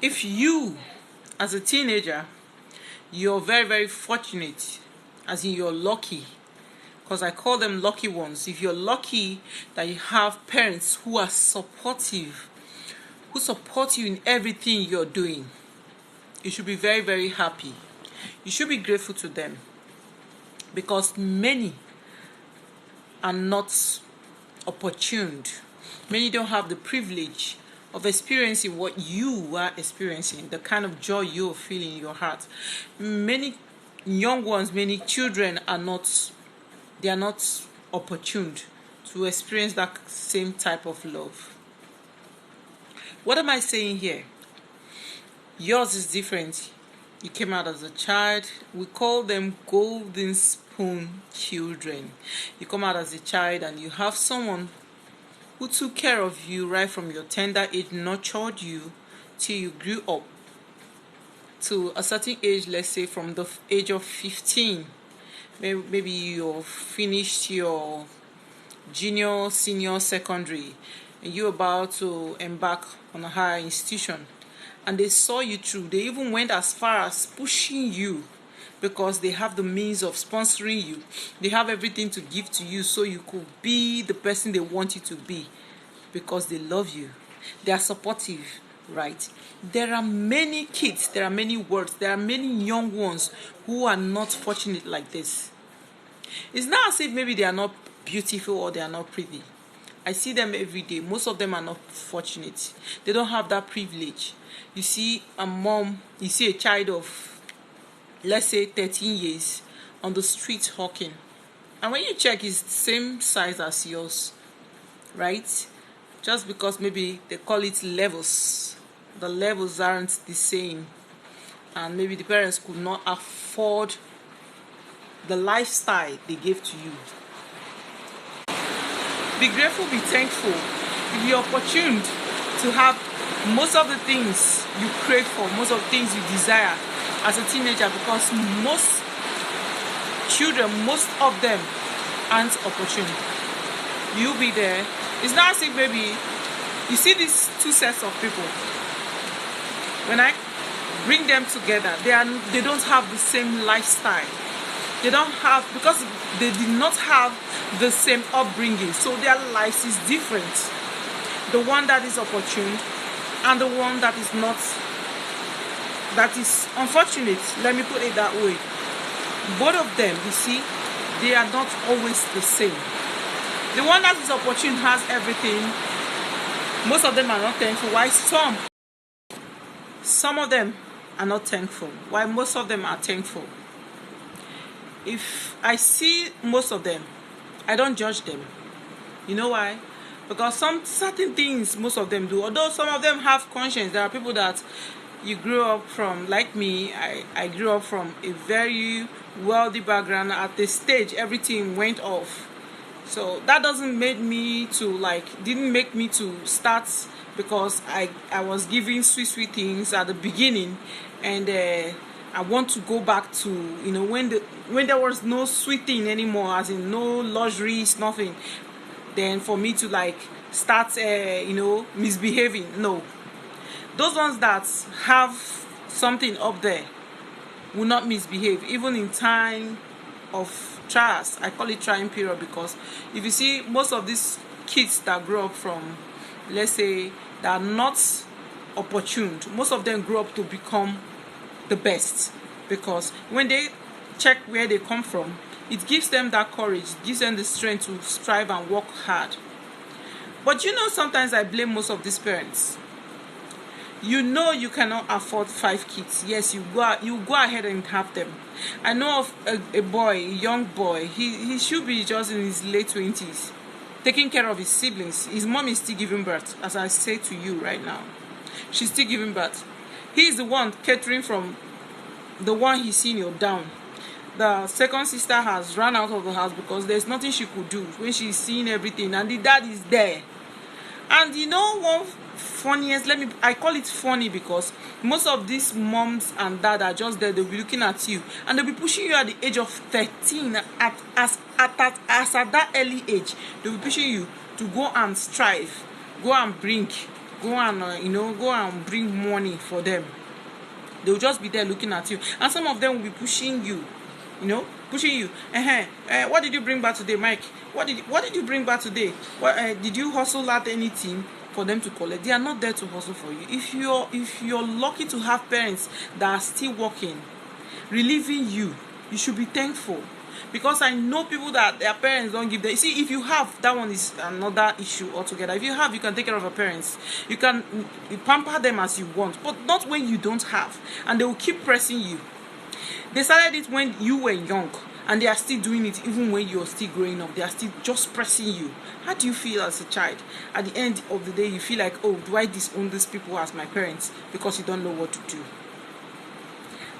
If you, as a teenager, you're very, very fortunate, as in you're lucky, because I call them lucky ones. If you're lucky that you have parents who are supportive, who support you in everything you're doing, you should be very, very happy. You should be grateful to them, because many are not opportuned. Many don't have the privilege of experiencing what you are experiencing, the kind of joy you're feeling in your heart. Many young ones, many children are not opportuned to experience that same type of love. What am I saying here? Yours is different. You came out as a child. We call them golden spoon children. You come out as a child and you have someone who took care of you right from your tender age, nurtured you till you grew up to a certain age. Let's say from the age of 15, maybe you've finished your junior, senior, secondary, and you're about to embark on a higher institution, and they saw you through. They even went as far as pushing you, because they have the means of sponsoring you. They have everything to give to you so you could be the person they want you to be, because they love you. They are supportive, right? There are many kids, there are many words, there are many young ones who are not fortunate like this. It's not as if maybe they are not beautiful or they are not pretty. I see them every day. Most of them are not fortunate. They don't have that privilege. You see a mom, you see a child of, let's say, 13 years on the street hawking. And when you check, it's the same size as yours, right? Just because maybe they call it levels. The levels aren't the same. And maybe the parents could not afford the lifestyle they gave to you. Be grateful, be thankful. If you're opportuned to have most of the things you crave for, most of the things you desire as a teenager, because most children, most of them aren't opportune. You'll be there. It's not as if maybe you see these two sets of people. When I bring them together, they don't have the same lifestyle. They don't have, because they did not have the same upbringing, so their lives is different. The one that is opportune and the one that is not, that is unfortunate, let me put it that way. Both of them, you see, they are not always the same. The one that is opportune has everything. Most of them are not thankful, while some of them are not thankful, while most of them are thankful. If I see most of them, I don't judge them. You know why? Because some certain things most of them do, although some of them have conscience. There are people that you grew up from, like me, I grew up from a very wealthy background. At this stage, everything went off. So that doesn't make me to didn't make me to start, because I was giving sweet things at the beginning, and I want to go back to, when there was no sweet thing anymore, as in no luxuries, nothing. Then for me to start, misbehaving. No, those ones that have something up there will not misbehave, even in time of trials. I call it trying period, because if you see most of these kids that grow up from, let's say, that are not opportuned, most of them grow up to become the best, because when they check where they come from, it gives them that courage, it gives them the strength to strive and work hard. But sometimes I blame most of these parents. You cannot afford 5 kids. Yes, you go ahead and have them. I know of a young boy. He should be just in his late 20s, taking care of his siblings. His mom is still giving birth, as I say to you right now. She's still giving birth. He's the one catering from the one he's senior down. The second sister has run out of the house because there's nothing she could do when she's seeing everything, and the dad is there. And one funniest, I call it funny, because most of these moms and dad are just there. They'll be looking at you, and they'll be pushing you at the age of 13. As at that early age, they'll be pushing you to go and strive, go and bring go and go and bring money for them. They will just be there looking at you, and some of them will be pushing you, pushing you. What did you bring back today, Mike? What did you bring back today? What did you hustle at anything for them to collect? They are not there to hustle for you. If you're lucky to have parents that are still working, relieving you, you should be thankful. Because I know people that their parents don't give them. See, if you have, that one is another issue altogether. If you have, you can take care of your parents. You can pamper them as you want, but not when you don't have. And they will keep pressing you. They started it when you were young, and they are still doing it even when you're still growing up. They are still just pressing you. How do you feel as a child? At the end of the day, you feel like, oh, do I disown these people as my parents because you don't know what to do?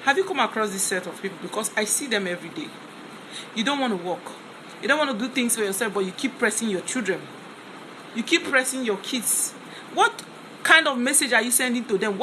Have you come across this set of people? Because I see them every day. You don't want to work. You don't want to do things for yourself, but you keep pressing your children. You keep pressing your kids. What kind of message are you sending to them?